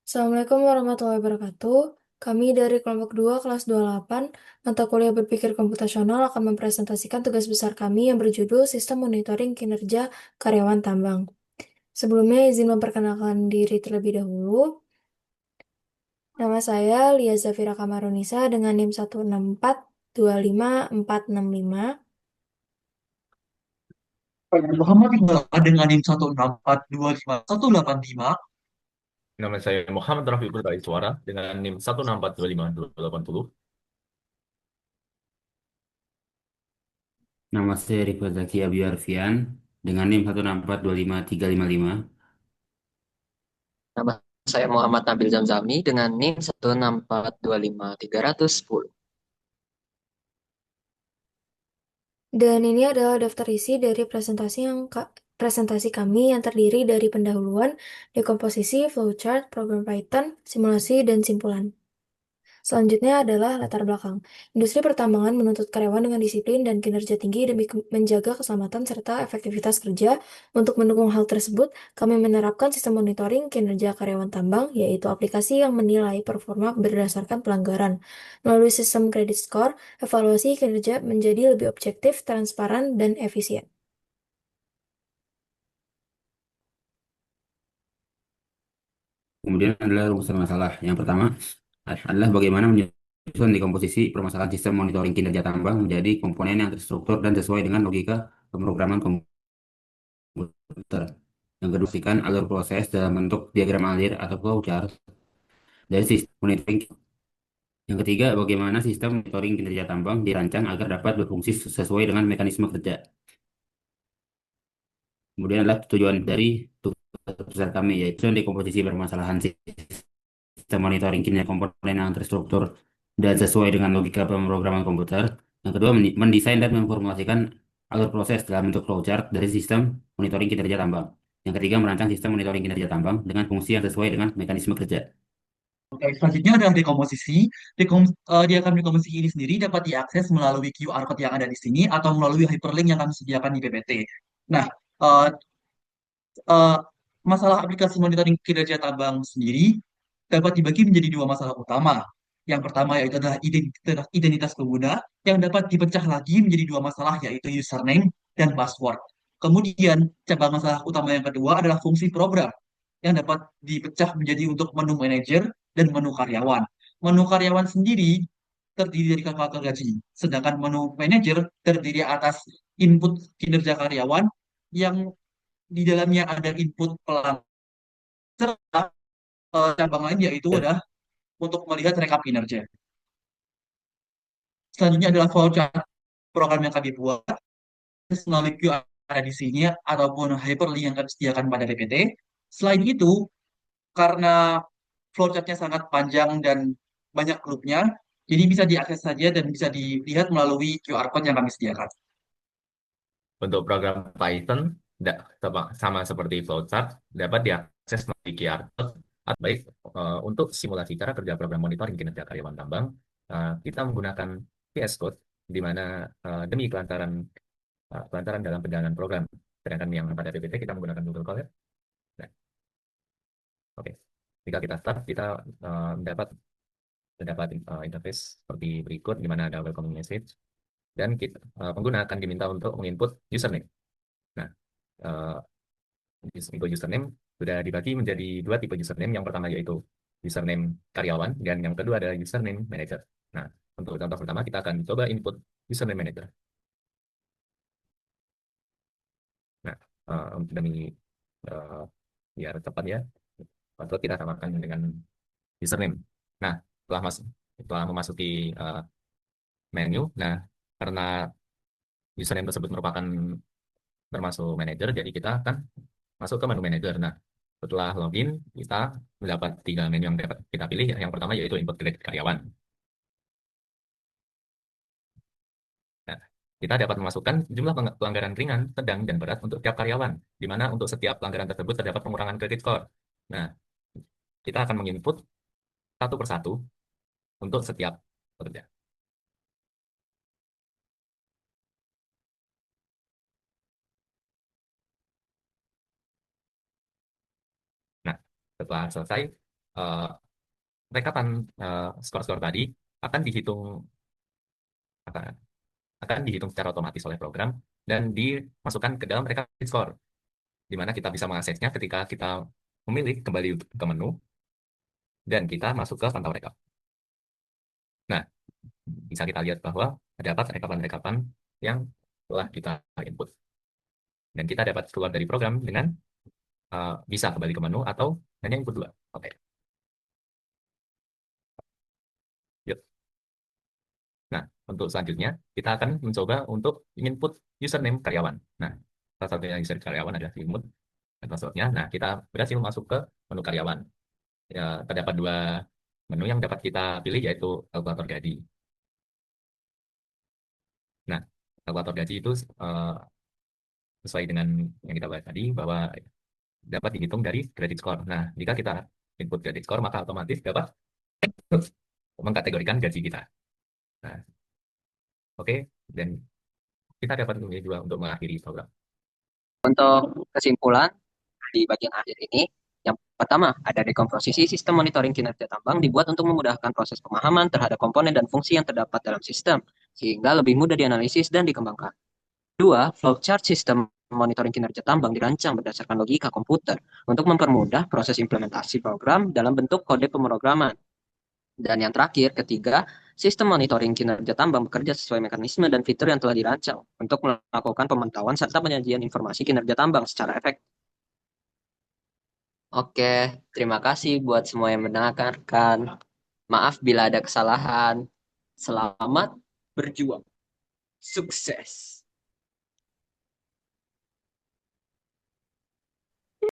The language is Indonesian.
Assalamualaikum warahmatullahi wabarakatuh. Kami dari kelompok 2 kelas 28, mata kuliah berpikir komputasional akan mempresentasikan tugas besar kami yang berjudul Sistem Monitoring Kinerja Karyawan Tambang. Sebelumnya izin memperkenalkan diri terlebih dahulu. Nama saya Lia Zafira Kamarunisa dengan NIM 1642545. Muhammad Iqbal dengan NIM 16425 185. Nama saya Muhammad Rafiq Berdai Suara dengan NIM 16425 280. Nama saya Rifat Zaki Abiarfian dengan NIM 1642535. Nama saya Muhammad Nabil Zamzami dengan NIM 16425 310. Dan ini adalah daftar isi dari presentasi kami yang terdiri dari pendahuluan, dekomposisi, flowchart, program Python, simulasi, dan simpulan. Selanjutnya adalah latar belakang. Industri pertambangan menuntut karyawan dengan disiplin dan kinerja tinggi demi menjaga keselamatan serta efektivitas kerja. Untuk mendukung hal tersebut, kami menerapkan sistem monitoring kinerja karyawan tambang, yaitu aplikasi yang menilai performa berdasarkan pelanggaran. Melalui sistem credit score, evaluasi kinerja menjadi lebih objektif, transparan, dan efisien. Kemudian adalah rumusan masalah. Yang pertama adalah bagaimana menyusun dekomposisi permasalahan sistem monitoring kinerja tambang menjadi komponen yang terstruktur dan sesuai dengan logika pemrograman komputer. Yang kedua, pastikan alur proses dalam bentuk diagram alir atau flowchart dari sistem monitoring. Yang ketiga, bagaimana sistem monitoring kinerja tambang dirancang agar dapat berfungsi sesuai dengan mekanisme kerja. Kemudian adalah tujuan dari tugas besar kami, yaitu dekomposisi permasalahan sistem monitoring kinerja komponen yang terstruktur dan sesuai dengan logika pemrograman komputer. Yang kedua, mendesain dan memformulasikan alur proses dalam bentuk flowchart dari sistem monitoring kinerja tambang. Yang ketiga, merancang sistem monitoring kinerja tambang dengan fungsi yang sesuai dengan mekanisme kerja. Oke, selanjutnya adalah dekomposisi. Diagram dekomposisi ini sendiri dapat diakses melalui QR code yang ada di sini atau melalui hyperlink yang kami sediakan di PPT. Nah, eh, eh, masalah aplikasi monitoring kinerja tambang sendiri dapat dibagi menjadi dua masalah utama. Yang pertama yaitu adalah identitas pengguna yang dapat dipecah lagi menjadi dua masalah yaitu username dan password. Kemudian cabang masalah utama yang kedua adalah fungsi program yang dapat dipecah menjadi untuk menu manajer dan menu karyawan. Menu karyawan sendiri terdiri dari kalkulator gaji, sedangkan menu manajer terdiri atas input kinerja karyawan yang di dalamnya ada input pelanggan serta cabang lain yaitu adalah untuk melihat rekap kinerja. Selanjutnya adalah flowchart program yang kami buat melalui QR ada di sini ataupun hyperlink yang kami sediakan pada PPT. Selain itu, karena flowchartnya sangat panjang dan banyak grupnya, jadi bisa diakses saja dan bisa dilihat melalui QR code yang kami sediakan. Untuk program Python, sama seperti flowchart, dapat diakses melalui QR Code. Baik, untuk simulasi cara kerja program monitoring kinerja karyawan tambang, kita menggunakan VS Code, di mana demi kelancaran dalam perjalanan program. Sedangkan yang pada PPT kita menggunakan Google Colab. Nah, oke. Jika kita start, kita mendapat interface seperti berikut, di mana ada welcoming message, dan pengguna akan diminta untuk menginput username. Nah, eh, untuk username sudah dibagi menjadi dua tipe username. Yang pertama yaitu username karyawan, dan yang kedua adalah username manager. Nah, untuk contoh pertama kita akan coba input username manager. Nah, demi eh, biar cepat ya, password kita samakan dengan username. Nah, setelah memasuki eh, menu, nah karena username tersebut merupakan termasuk manager, jadi kita akan masuk ke menu manager. Nah, setelah login, kita mendapat tiga menu yang dapat kita pilih. Yang pertama yaitu input kredit karyawan. Nah, kita dapat memasukkan jumlah pelanggaran ringan, sedang, dan berat untuk tiap karyawan, di mana untuk setiap pelanggaran tersebut terdapat pengurangan kredit skor. Nah, kita akan menginput satu persatu untuk setiap pekerja. Nah, setelah selesai, eh, rekapan skor-skor tadi akan dihitung akan, akan dihitung secara otomatis oleh program dan dimasukkan ke dalam rekapan skor, di mana kita bisa mengaksesnya ketika kita memilih kembali ke menu dan kita masuk ke pantau rekap. Nah, bisa kita lihat bahwa terdapat rekapan-rekapan yang telah kita input. Dan kita dapat keluar dari program dengan bisa kembali ke menu atau hanya input 2. Oke. Yuk. Nah, untuk selanjutnya, kita akan mencoba untuk input username karyawan. Nah, salah satunya user karyawan adalah input dan passwordnya. Nah, kita berhasil masuk ke menu karyawan. Ya, terdapat 2 menu yang dapat kita pilih, yaitu kalkulator gaji. Nah, kalkulator gaji itu sesuai dengan yang kita bahas tadi, bahwa dapat dihitung dari credit score. Nah, jika kita input credit score, maka otomatis dapat mengkategorikan gaji kita. Nah, oke, dan kita dapat memilih juga untuk mengakhiri program. Untuk kesimpulan di bagian akhir ini, yang pertama, ada dekomposisi sistem monitoring kinerja tambang dibuat untuk memudahkan proses pemahaman terhadap komponen dan fungsi yang terdapat dalam sistem, sehingga lebih mudah dianalisis dan dikembangkan. Dua, flowchart sistem monitoring kinerja tambang dirancang berdasarkan logika komputer untuk mempermudah proses implementasi program dalam bentuk kode pemrograman. Dan yang terakhir, ketiga, sistem monitoring kinerja tambang bekerja sesuai mekanisme dan fitur yang telah dirancang untuk melakukan pemantauan serta penyajian informasi kinerja tambang secara efektif. Oke, terima kasih buat semua yang mendengarkan. Maaf bila ada kesalahan. Selamat berjuang. Sukses.